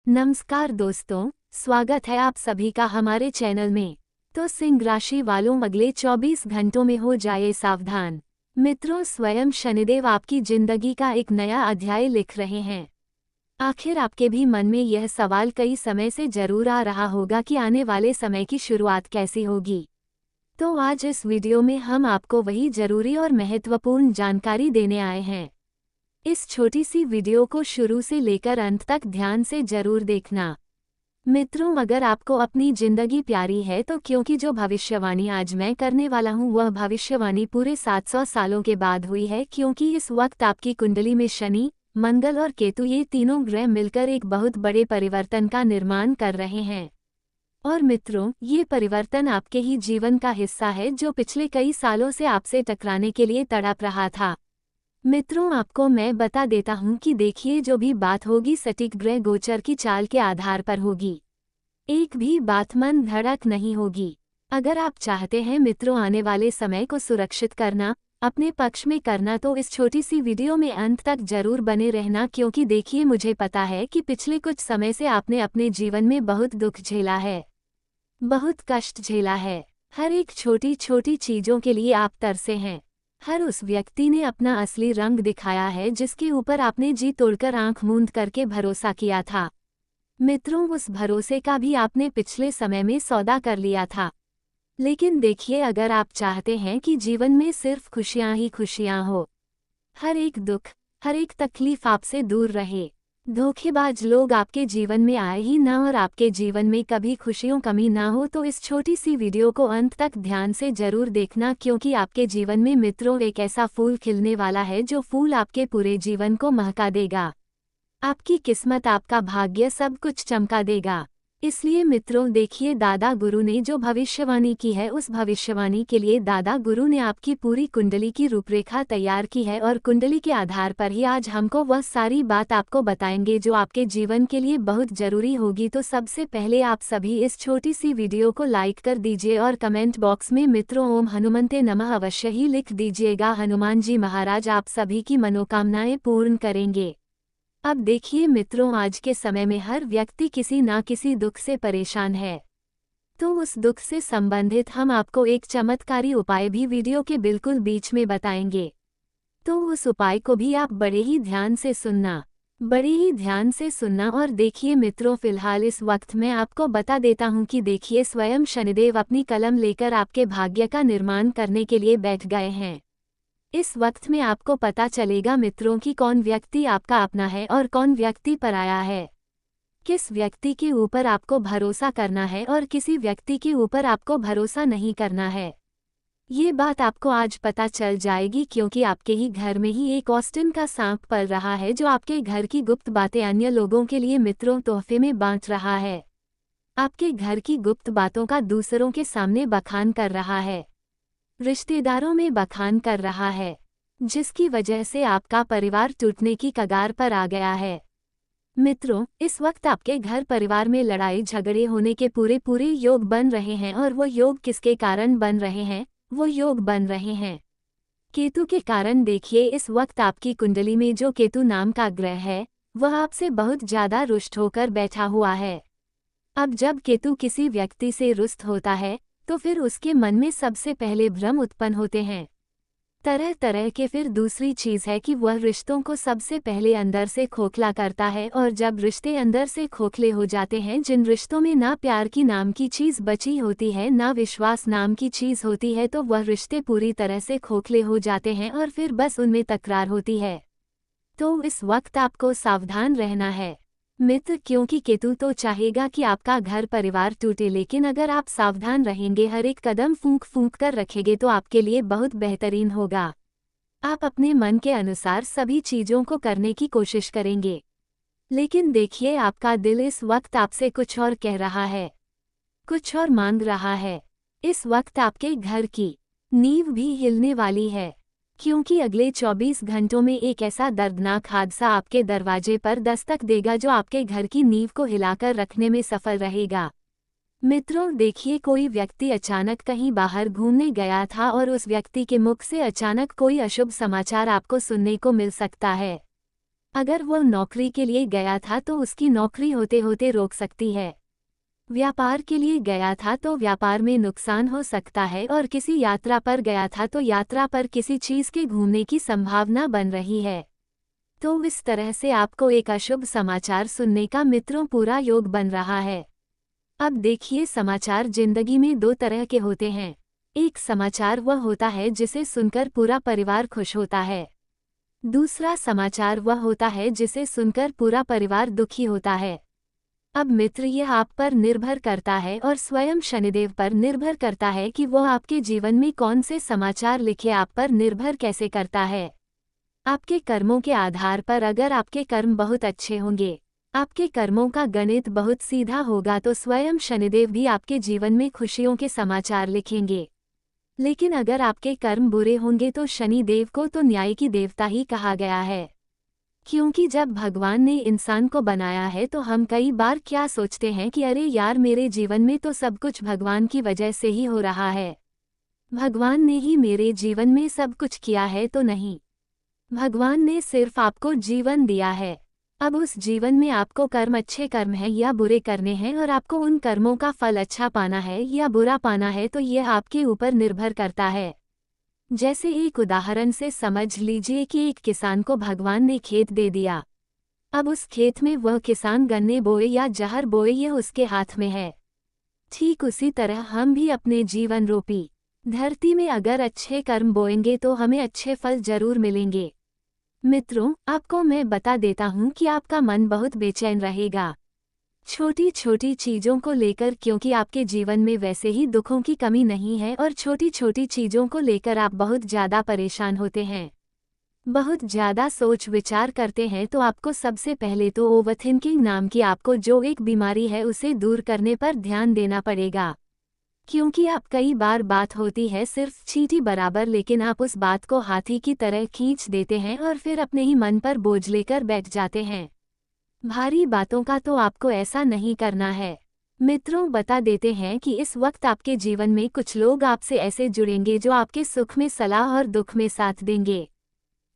नमस्कार दोस्तों, स्वागत है आप सभी का हमारे चैनल में। तो सिंह राशि वालों, अगले 24 घंटों में हो जाए सावधान। मित्रों, स्वयं शनिदेव आपकी जिंदगी का एक नया अध्याय लिख रहे हैं। आखिर आपके भी मन में यह सवाल कई समय से जरूर आ रहा होगा कि आने वाले समय की शुरुआत कैसी होगी। तो आज इस वीडियो में हम आपको वही जरूरी और महत्वपूर्ण जानकारी देने आए हैं। इस छोटी सी वीडियो को शुरू से लेकर अंत तक ध्यान से जरूर देखना। मित्रों, अगर आपको अपनी जिंदगी प्यारी है तो क्योंकि जो भविष्यवाणी आज मैं करने वाला हूं वह भविष्यवाणी पूरे 700 सालों के बाद हुई है, क्योंकि इस वक्त आपकी कुंडली में शनि, मंगल और केतु ये तीनों ग्रह मिलकर एक बहुत बड़े परिवर्तन का निर्माण कर रहे हैं। और मित्रों, ये परिवर्तन आपके ही जीवन का हिस्सा है जो पिछले कई सालों से आपसे टकराने के लिए तड़प रहा था। मित्रों, आपको मैं बता देता हूं कि देखिए, जो भी बात होगी सटीक ग्रह गोचर की चाल के आधार पर होगी। एक भी बात मन धड़क नहीं होगी। अगर आप चाहते हैं मित्रों आने वाले समय को सुरक्षित करना, अपने पक्ष में करना, तो इस छोटी सी वीडियो में अंत तक जरूर बने रहना, क्योंकि देखिए, मुझे पता है कि पिछले कुछ समय से आपने अपने जीवन में बहुत दुख झेला है, बहुत कष्ट झेला है। हर एक छोटी छोटी चीजों के लिए आप तरसे हैं। हर उस व्यक्ति ने अपना असली रंग दिखाया है जिसके ऊपर आपने जी तोड़कर आंख मूंद करके भरोसा किया था। मित्रों, उस भरोसे का भी आपने पिछले समय में सौदा कर लिया था। लेकिन देखिए, अगर आप चाहते हैं कि जीवन में सिर्फ खुशियां ही खुशियां हो, हर एक दुख, हर एक तकलीफ आपसे दूर रहे, धोखेबाज लोग आपके जीवन में आए ही ना और आपके जीवन में कभी खुशियों कमी ना हो, तो इस छोटी सी वीडियो को अंत तक ध्यान से जरूर देखना, क्योंकि आपके जीवन में मित्रों एक ऐसा फूल खिलने वाला है जो फूल आपके पूरे जीवन को महका देगा। आपकी किस्मत, आपका भाग्य, सब कुछ चमका देगा। इसलिए मित्रों देखिए, दादा गुरु ने जो भविष्यवाणी की है उस भविष्यवाणी के लिए दादा गुरु ने आपकी पूरी कुंडली की रूपरेखा तैयार की है, और कुंडली के आधार पर ही आज हमको वह सारी बात आपको बताएंगे जो आपके जीवन के लिए बहुत जरूरी होगी। तो सबसे पहले आप सभी इस छोटी सी वीडियो को लाइक कर दीजिए और कमेंट बॉक्स में मित्रों ओम हनुमंते नमः अवश्य ही लिख दीजिएगा। हनुमान जी महाराज आप सभी की मनोकामनाएं पूर्ण करेंगे। अब देखिए मित्रों, आज के समय में हर व्यक्ति किसी ना किसी दुख से परेशान है। तो उस दुख से संबंधित हम आपको एक चमत्कारी उपाय भी वीडियो के बिल्कुल बीच में बताएंगे। तो उस उपाय को भी आप बड़े ही ध्यान से सुनना, बड़े ही ध्यान से सुनना। और देखिए मित्रों, फिलहाल इस वक्त मैं आपको बता देता हूं कि देखिए, स्वयं शनिदेव अपनी कलम लेकर आपके भाग्य का निर्माण करने के लिए बैठ गए हैं। इस वक्त में आपको पता चलेगा मित्रों कि कौन व्यक्ति आपका अपना है और कौन व्यक्ति पराया है। किस व्यक्ति के ऊपर आपको भरोसा करना है और किसी व्यक्ति के ऊपर आपको भरोसा नहीं करना है। ये बात आपको आज पता चल जाएगी, क्योंकि आपके ही घर में ही एक ऑस्टिन का सांप पल रहा है जो आपके घर की गुप्त बातें अन्य लोगों के लिए मित्रों तोहफे में बांट रहा है। आपके घर की गुप्त बातों का दूसरों के सामने बखान कर रहा है, रिश्तेदारों में बखान कर रहा है, जिसकी वजह से आपका परिवार टूटने की कगार पर आ गया है। मित्रों, इस वक्त आपके घर परिवार में लड़ाई झगड़े होने के पूरे पूरे योग बन रहे हैं, और वो योग किसके कारण बन रहे हैं? वो योग बन रहे हैं केतु के कारण। देखिए, इस वक्त आपकी कुंडली में जो केतु नाम का ग्रह है वह आपसे बहुत ज्यादा रुष्ट होकर बैठा हुआ है। अब जब केतु किसी व्यक्ति से रुष्ट होता है तो फिर उसके मन में सबसे पहले भ्रम उत्पन्न होते हैं, तरह तरह के। फिर दूसरी चीज है कि वह रिश्तों को सबसे पहले अंदर से खोखला करता है, और जब रिश्ते अंदर से खोखले हो जाते हैं, जिन रिश्तों में ना प्यार की नाम की चीज बची होती है, ना विश्वास नाम की चीज होती है, तो वह रिश्ते पूरी तरह से खोखले हो जाते हैं और फिर बस उनमें तकरार होती है। तो इस वक्त आपको सावधान रहना है मित्र, क्योंकि केतु तो चाहेगा कि आपका घर परिवार टूटे, लेकिन अगर आप सावधान रहेंगे, हर एक कदम फूंक फूंक कर रखेंगे, तो आपके लिए बहुत बेहतरीन होगा। आप अपने मन के अनुसार सभी चीजों को करने की कोशिश करेंगे। लेकिन देखिए, आपका दिल इस वक्त आपसे कुछ और कह रहा है, कुछ और मांग रहा है। इस वक्त आपके घर की नींव भी हिलने वाली है, क्योंकि अगले 24 घंटों में एक ऐसा दर्दनाक हादसा आपके दरवाजे पर दस्तक देगा जो आपके घर की नींव को हिलाकर रखने में सफल रहेगा। मित्रों देखिए, कोई व्यक्ति अचानक कहीं बाहर घूमने गया था और उस व्यक्ति के मुख से अचानक कोई अशुभ समाचार आपको सुनने को मिल सकता है। अगर वो नौकरी के लिए गया था तो उसकी नौकरी होते होते रोक सकती है। व्यापार के लिए गया था तो व्यापार में नुकसान हो सकता है, और किसी यात्रा पर गया था तो यात्रा पर किसी चीज के घूमने की संभावना बन रही है। तो इस तरह से आपको एक अशुभ समाचार सुनने का मित्रों पूरा योग बन रहा है। अब देखिए, समाचार जिंदगी में दो तरह के होते हैं। एक समाचार वह होता है जिसे सुनकर पूरा परिवार खुश होता है। दूसरा समाचार वह होता है जिसे सुनकर पूरा परिवार दुखी होता है। अब मित्र, यह आप पर निर्भर करता है और स्वयं शनिदेव पर निर्भर करता है कि वो आपके जीवन में कौन से समाचार लिखे। आप पर निर्भर कैसे करता है? आपके कर्मों के आधार पर। अगर आपके कर्म बहुत अच्छे होंगे, आपके कर्मों का गणित बहुत सीधा होगा, तो स्वयं शनिदेव भी आपके जीवन में खुशियों के समाचार लिखेंगे। लेकिन अगर आपके कर्म बुरे होंगे तो शनि देव को तो न्याय की देवता ही कहा गया है। क्योंकि जब भगवान ने इंसान को बनाया है तो हम कई बार क्या सोचते हैं कि अरे यार, मेरे जीवन में तो सब कुछ भगवान की वजह से ही हो रहा है, भगवान ने ही मेरे जीवन में सब कुछ किया है। तो नहीं, भगवान ने सिर्फ आपको जीवन दिया है। अब उस जीवन में आपको कर्म, अच्छे कर्म हैं या बुरे करने हैं, और आपको उन कर्मों का फल अच्छा पाना है या बुरा पाना है, तो यह आपके ऊपर निर्भर करता है। जैसे एक उदाहरण से समझ लीजिए कि एक किसान को भगवान ने खेत दे दिया। अब उस खेत में वह किसान गन्ने बोए या जहर बोए, यह उसके हाथ में है। ठीक उसी तरह हम भी अपने जीवन रूपी धरती में अगर अच्छे कर्म बोएंगे तो हमें अच्छे फल जरूर मिलेंगे। मित्रों, आपको मैं बता देता हूँ कि आपका मन बहुत बेचैन रहेगा छोटी छोटी चीज़ों को लेकर, क्योंकि आपके जीवन में वैसे ही दुखों की कमी नहीं है, और छोटी छोटी चीज़ों को लेकर आप बहुत ज़्यादा परेशान होते हैं, बहुत ज़्यादा सोच विचार करते हैं। तो आपको सबसे पहले तो ओवरथिंकिंग नाम की आपको जो एक बीमारी है उसे दूर करने पर ध्यान देना पड़ेगा। क्योंकि आप कई बार बात होती है सिर्फ चींटी बराबर, लेकिन आप उस बात को हाथी की तरह खींच देते हैं और फिर अपने ही मन पर बोझ लेकर बैठ जाते हैं। भारी बातों का तो आपको ऐसा नहीं करना है। मित्रों, बता देते हैं कि इस वक्त आपके जीवन में कुछ लोग आपसे ऐसे जुड़ेंगे जो आपके सुख में सलाह और दुख में साथ देंगे।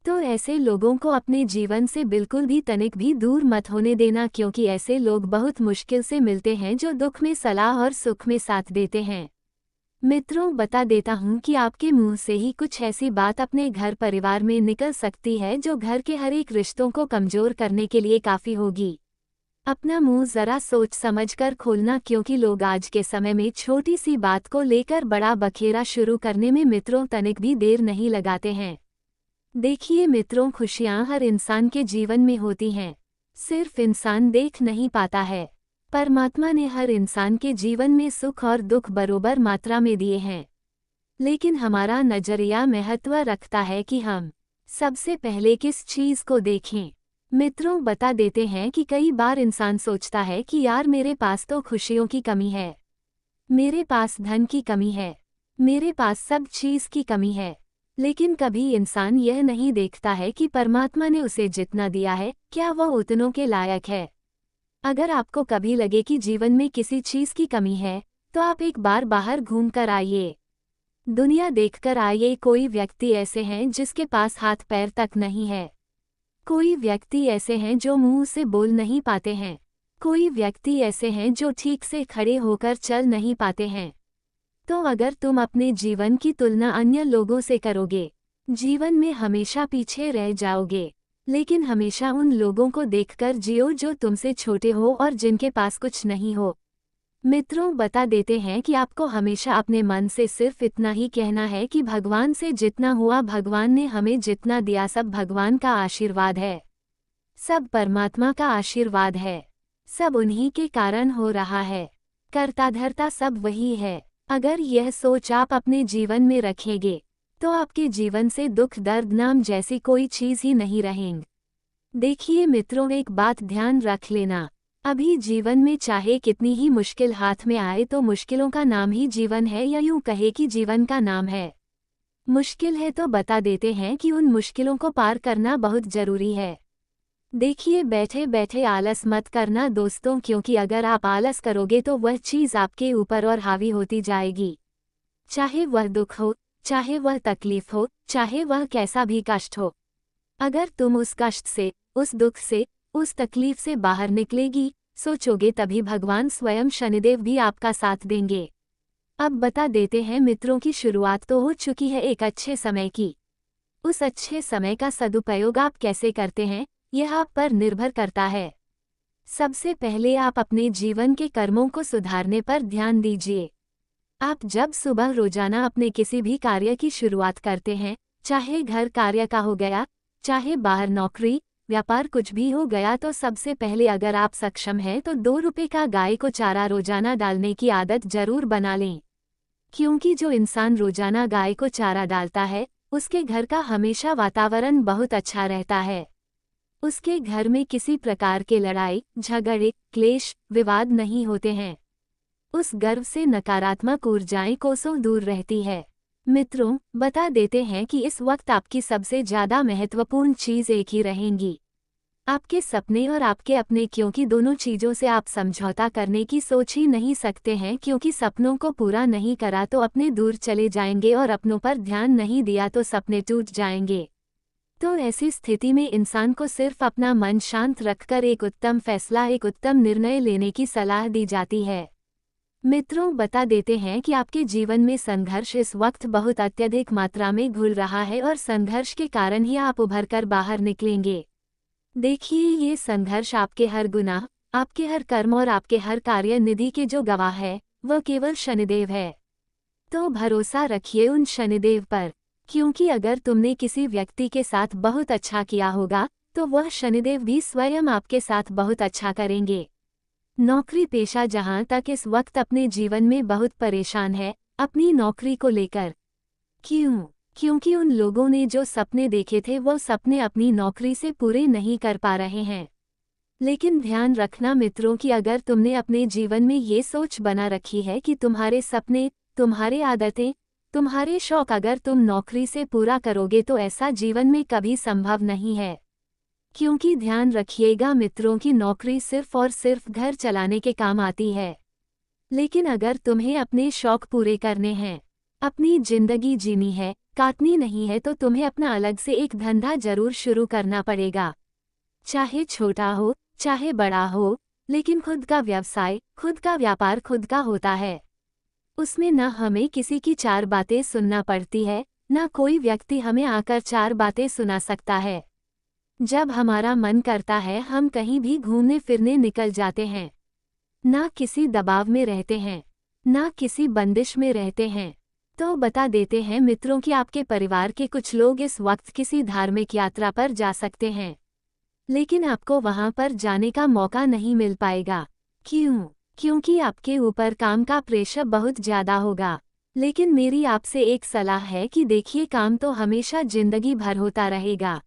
तो ऐसे लोगों को अपने जीवन से बिल्कुल भी तनिक भी दूर मत होने देना, क्योंकि ऐसे लोग बहुत मुश्किल से मिलते हैं जो दुख में सलाह और सुख में साथ देते हैं। मित्रों, बता देता हूँ कि आपके मुंह से ही कुछ ऐसी बात अपने घर परिवार में निकल सकती है जो घर के हर एक रिश्तों को कमजोर करने के लिए काफ़ी होगी। अपना मुंह ज़रा सोच समझ कर खोलना, क्योंकि लोग आज के समय में छोटी सी बात को लेकर बड़ा बखेड़ा शुरू करने में मित्रों तनिक भी देर नहीं लगाते हैं। देखिए मित्रों, खुशियाँ हर इंसान के जीवन में होती हैं, सिर्फ इंसान देख नहीं पाता है। परमात्मा ने हर इंसान के जीवन में सुख और दुख बरोबर मात्रा में दिए हैं, लेकिन हमारा नजरिया महत्व रखता है कि हम सबसे पहले किस चीज़ को देखें। मित्रों, बता देते हैं कि कई बार इंसान सोचता है कि यार, मेरे पास तो खुशियों की कमी है, मेरे पास धन की कमी है, मेरे पास सब चीज़ की कमी है, लेकिन कभी इंसान यह नहीं देखता है कि परमात्मा ने उसे जितना दिया है क्या वह उतनों के लायक है। अगर आपको कभी लगे कि जीवन में किसी चीज़ की कमी है, तो आप एक बार बाहर घूम कर आइए, दुनिया देखकर आइए। कोई व्यक्ति ऐसे हैं जिसके पास हाथ पैर तक नहीं है, कोई व्यक्ति ऐसे हैं जो मुंह से बोल नहीं पाते हैं, कोई व्यक्ति ऐसे हैं जो ठीक से खड़े होकर चल नहीं पाते हैं। तो अगर तुम अपने जीवन की तुलना अन्य लोगों से करोगे, जीवन में हमेशा पीछे रह जाओगे। लेकिन हमेशा उन लोगों को देखकर जियो जो तुमसे छोटे हो और जिनके पास कुछ नहीं हो। मित्रों, बता देते हैं कि आपको हमेशा अपने मन से सिर्फ इतना ही कहना है कि भगवान से जितना हुआ, भगवान ने हमें जितना दिया, सब भगवान का आशीर्वाद है, सब परमात्मा का आशीर्वाद है, सब उन्हीं के कारण हो रहा है, कर्ता धर्ता सब वही है। अगर यह सोच आप अपने जीवन में रखेंगे तो आपके जीवन से दुख दर्द नाम जैसी कोई चीज़ ही नहीं रहेंगी। देखिए मित्रों, एक बात ध्यान रख लेना, अभी जीवन में चाहे कितनी ही मुश्किल हाथ में आए तो मुश्किलों का नाम ही जीवन है, या यूं कहे कि जीवन का नाम है। मुश्किल है तो बता देते हैं कि उन मुश्किलों को पार करना बहुत ज़रूरी है। देखिए, बैठे बैठे आलस मत करना दोस्तों, क्योंकि अगर आप आलस करोगे तो वह चीज़ आपके ऊपर और हावी होती जाएगी। चाहे वह दुख हो, चाहे वह तकलीफ हो, चाहे वह कैसा भी कष्ट हो, अगर तुम उस कष्ट से, उस दुख से, उस तकलीफ से बाहर निकलेगी, सोचोगे तभी भगवान स्वयं शनिदेव भी आपका साथ देंगे। अब बता देते हैं मित्रों की शुरुआत तो हो चुकी है एक अच्छे समय की। उस अच्छे समय का सदुपयोग आप कैसे करते हैं, यह आप पर निर्भर करता है। सबसे पहले आप अपने जीवन के कर्मों को सुधारने पर ध्यान दीजिए। आप जब सुबह रोजाना अपने किसी भी कार्य की शुरुआत करते हैं, चाहे घर कार्य का हो गया, चाहे बाहर नौकरी, व्यापार कुछ भी हो गया, तो सबसे पहले अगर आप सक्षम हैं तो 2 रुपये का गाय को चारा रोजाना डालने की आदत जरूर बना लें। क्योंकि जो इंसान रोजाना गाय को चारा डालता है, उसके घर का हमेशा वातावरण बहुत अच्छा रहता है। उसके घर में किसी प्रकार के लड़ाई, झगड़े, क्लेश, विवाद नहीं होते हैं। उस गर्व से नकारात्मक ऊर्जाएं कोसों दूर रहती है। मित्रों, बता देते हैं कि इस वक्त आपकी सबसे ज्यादा महत्वपूर्ण चीज एक ही रहेंगी, आपके सपने और आपके अपने, क्योंकि दोनों चीजों से आप समझौता करने की सोच ही नहीं सकते हैं, क्योंकि सपनों को पूरा नहीं करा तो अपने दूर चले जाएंगे और अपनों पर ध्यान नहीं दिया तो सपने टूट जाएंगे। तो ऐसी स्थिति में इंसान को सिर्फ अपना मन शांत रखकर एक उत्तम फैसला, एक उत्तम निर्णय लेने की सलाह दी जाती है। मित्रों, बता देते हैं कि आपके जीवन में संघर्ष इस वक्त बहुत अत्यधिक मात्रा में घुल रहा है और संघर्ष के कारण ही आप उभरकर बाहर निकलेंगे। देखिए, ये संघर्ष आपके हर गुनाह, आपके हर कर्म और आपके हर कार्य निधि के जो गवाह है, वह केवल शनिदेव है। तो भरोसा रखिए उन शनिदेव पर, क्योंकि अगर तुमने किसी व्यक्ति के साथ बहुत अच्छा किया होगा, तो वह शनिदेव भी स्वयं आपके साथ बहुत अच्छा करेंगे। नौकरी पेशा जहां तक इस वक्त अपने जीवन में बहुत परेशान है अपनी नौकरी को लेकर। क्यों? क्योंकि उन लोगों ने जो सपने देखे थे वो सपने अपनी नौकरी से पूरे नहीं कर पा रहे हैं। लेकिन ध्यान रखना मित्रों कि अगर तुमने अपने जीवन में ये सोच बना रखी है कि तुम्हारे सपने, तुम्हारे आदतें, तुम्हारे शौक अगर तुम नौकरी से पूरा करोगे तो ऐसा जीवन में कभी संभव नहीं है। क्योंकि ध्यान रखिएगा मित्रों की नौकरी सिर्फ और सिर्फ घर चलाने के काम आती है। लेकिन अगर तुम्हें अपने शौक पूरे करने हैं, अपनी जिंदगी जीनी है, काटनी नहीं है, तो तुम्हें अपना अलग से एक धंधा जरूर शुरू करना पड़ेगा। चाहे छोटा हो, चाहे बड़ा हो, लेकिन खुद का व्यवसाय, खुद का व्यापार खुद का होता है। उसमें न हमें किसी की 4 बातें सुनना पड़ती है, न कोई व्यक्ति हमें आकर 4 बातें सुना सकता है। जब हमारा मन करता है हम कहीं भी घूमने फिरने निकल जाते हैं। ना किसी दबाव में रहते हैं, ना किसी बंदिश में रहते हैं। तो बता देते हैं मित्रों कि आपके परिवार के कुछ लोग इस वक्त किसी धार्मिक यात्रा पर जा सकते हैं, लेकिन आपको वहां पर जाने का मौका नहीं मिल पाएगा। क्यों? क्योंकि आपके ऊपर काम का प्रेशर बहुत ज्यादा होगा। लेकिन मेरी आपसे एक सलाह है कि देखिए, काम तो हमेशा जिंदगी भर होता रहेगा,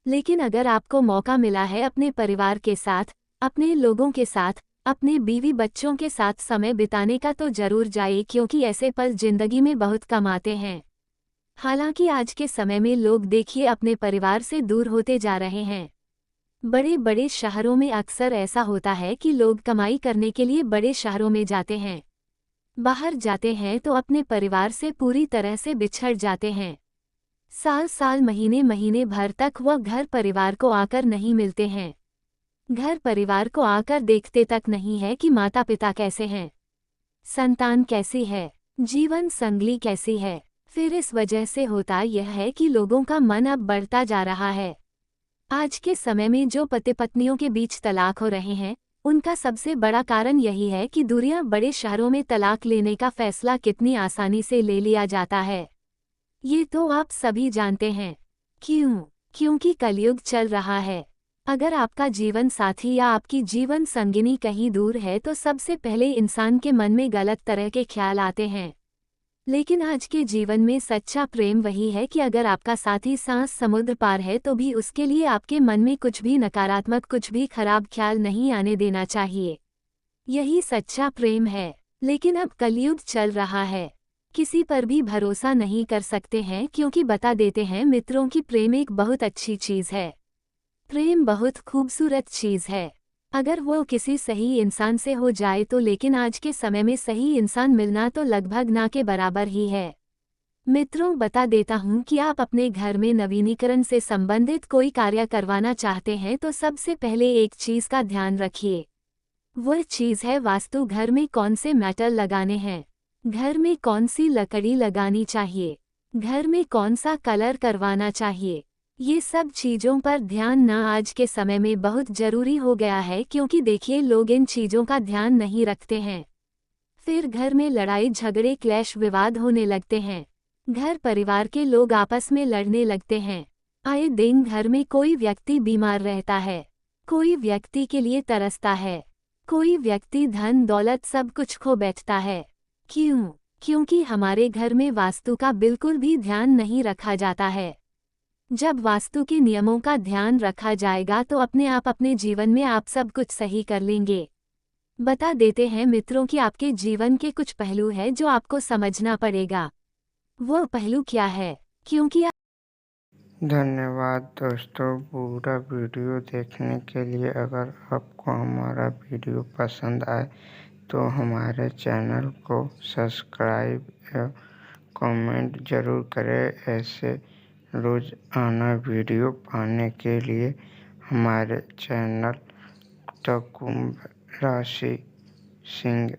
लेकिन अगर आपको मौका मिला है अपने परिवार के साथ, अपने लोगों के साथ, अपने बीवी बच्चों के साथ समय बिताने का, तो जरूर जाइए, क्योंकि ऐसे पल जिंदगी में बहुत कम आते हैं। हालांकि आज के समय में लोग देखिए अपने परिवार से दूर होते जा रहे हैं। बड़े बड़े शहरों में अक्सर ऐसा होता है कि लोग कमाई करने के लिए बड़े शहरों में जाते हैं, बाहर जाते हैं तो अपने परिवार से पूरी तरह से बिछड़ जाते हैं। साल साल, महीने महीने भर तक वह घर परिवार को आकर नहीं मिलते हैं, घर परिवार को आकर देखते तक नहीं है कि माता पिता कैसे हैं, संतान कैसी है, जीवन संगली कैसी है। फिर इस वजह से होता यह है कि लोगों का मन अब बढ़ता जा रहा है। आज के समय में जो पति पत्नियों के बीच तलाक हो रहे हैं, उनका सबसे बड़ा कारण यही है कि दूरियां, बड़े शहरों में तलाक लेने का फैसला कितनी आसानी से ले लिया जाता है, ये तो आप सभी जानते हैं। क्यों? क्योंकि कलयुग चल रहा है। अगर आपका जीवन साथी या आपकी जीवन संगिनी कहीं दूर है तो सबसे पहले इंसान के मन में गलत तरह के ख्याल आते हैं। लेकिन आज के जीवन में सच्चा प्रेम वही है कि अगर आपका साथी सांस समुद्र पार है तो भी उसके लिए आपके मन में कुछ भी नकारात्मक, कुछ भी खराब ख्याल नहीं आने देना चाहिए। यही सच्चा प्रेम है। लेकिन अब कलयुग चल रहा है, किसी पर भी भरोसा नहीं कर सकते हैं, क्योंकि बता देते हैं मित्रों की प्रेम एक बहुत अच्छी चीज है। प्रेम बहुत खूबसूरत चीज है, अगर वो किसी सही इंसान से हो जाए तो। लेकिन आज के समय में सही इंसान मिलना तो लगभग ना के बराबर ही है। मित्रों, बता देता हूँ कि आप अपने घर में नवीनीकरण से संबंधित कोई कार्य करवाना चाहते हैं तो सबसे पहले एक चीज का ध्यान रखिए। वह चीज है वास्तु। घर में कौन से मेटल लगाने हैं, घर में कौन सी लकड़ी लगानी चाहिए, घर में कौन सा कलर करवाना चाहिए। ये सब चीजों पर ध्यान न आज के समय में बहुत जरूरी हो गया है, क्योंकि देखिए लोग इन चीजों का ध्यान नहीं रखते हैं। फिर घर में लड़ाई झगड़े क्लेश विवाद होने लगते हैं। घर परिवार के लोग आपस में लड़ने लगते हैं। आए दिन घर में कोई व्यक्ति बीमार रहता है, कोई व्यक्ति के लिए तरसता है, कोई व्यक्ति धन दौलत सब कुछ खो बैठता है। क्यों? क्योंकि हमारे घर में वास्तु का बिल्कुल भी ध्यान नहीं रखा जाता है। जब वास्तु के नियमों का ध्यान रखा जाएगा तो अपने आप अपने जीवन में आप सब कुछ सही कर लेंगे। बता देते हैं मित्रों कि आपके जीवन के कुछ पहलू हैं जो आपको समझना पड़ेगा। वो पहलू क्या है? क्योंकि धन्यवाद दोस्तों पूरा वीडियो देखने के लिए। अगर आपको हमारा वीडियो पसंद आए तो हमारे चैनल को सब्सक्राइब या कमेंट ज़रूर करें। ऐसे रोज़ाना वीडियो पाने के लिए हमारे चैनल द कुंभ राशि सिंह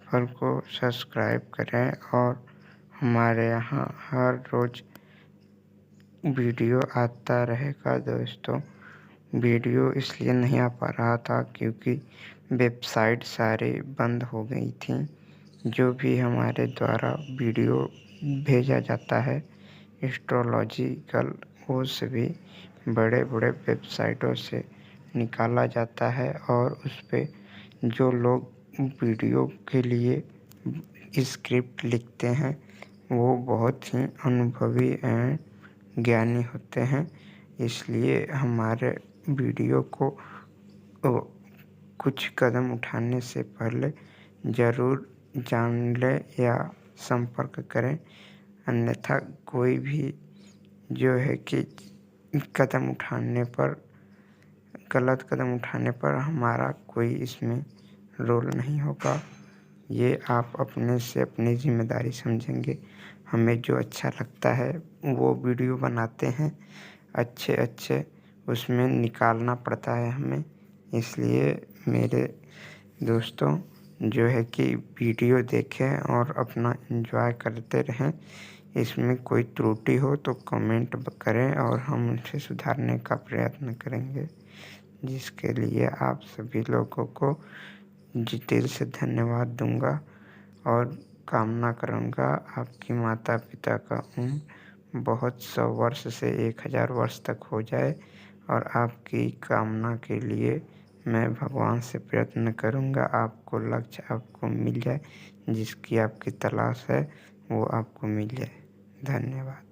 फल को सब्सक्राइब करें। और हमारे यहाँ हर रोज़ वीडियो आता रहेगा दोस्तों। वीडियो इसलिए नहीं आ पा रहा था क्योंकि वेबसाइट सारी बंद हो गई थी। जो भी हमारे द्वारा वीडियो भेजा जाता है एस्ट्रोलॉजिकल, वो सभी बड़े बड़े वेबसाइटों से निकाला जाता है। और उस पे जो लोग वीडियो के लिए स्क्रिप्ट लिखते हैं वो बहुत ही अनुभवी एंड ज्ञानी होते हैं। इसलिए हमारे वीडियो को कुछ कदम उठाने से पहले ज़रूर जान लें या संपर्क करें। अन्यथा कोई भी जो है कि गलत कदम उठाने पर हमारा कोई इसमें रोल नहीं होगा। ये आप अपने से अपनी जिम्मेदारी समझेंगे। हमें जो अच्छा लगता है वो वीडियो बनाते हैं, अच्छे उसमें निकालना पड़ता है हमें। इसलिए मेरे दोस्तों जो है कि वीडियो देखें और अपना एंजॉय करते रहें। इसमें कोई त्रुटि हो तो कमेंट करें और हम उसे सुधारने का प्रयत्न करेंगे, जिसके लिए आप सभी लोगों को दिल से धन्यवाद दूंगा। और कामना करूंगा आपकी माता पिता का उम्र बहुत 100 वर्ष से 1000 वर्ष तक हो जाए। और आपकी कामना के लिए मैं भगवान से प्रयत्न करूंगा आपको लक्ष्य आपको मिल जाए, जिसकी आपकी तलाश है वो आपको मिल जाए। धन्यवाद।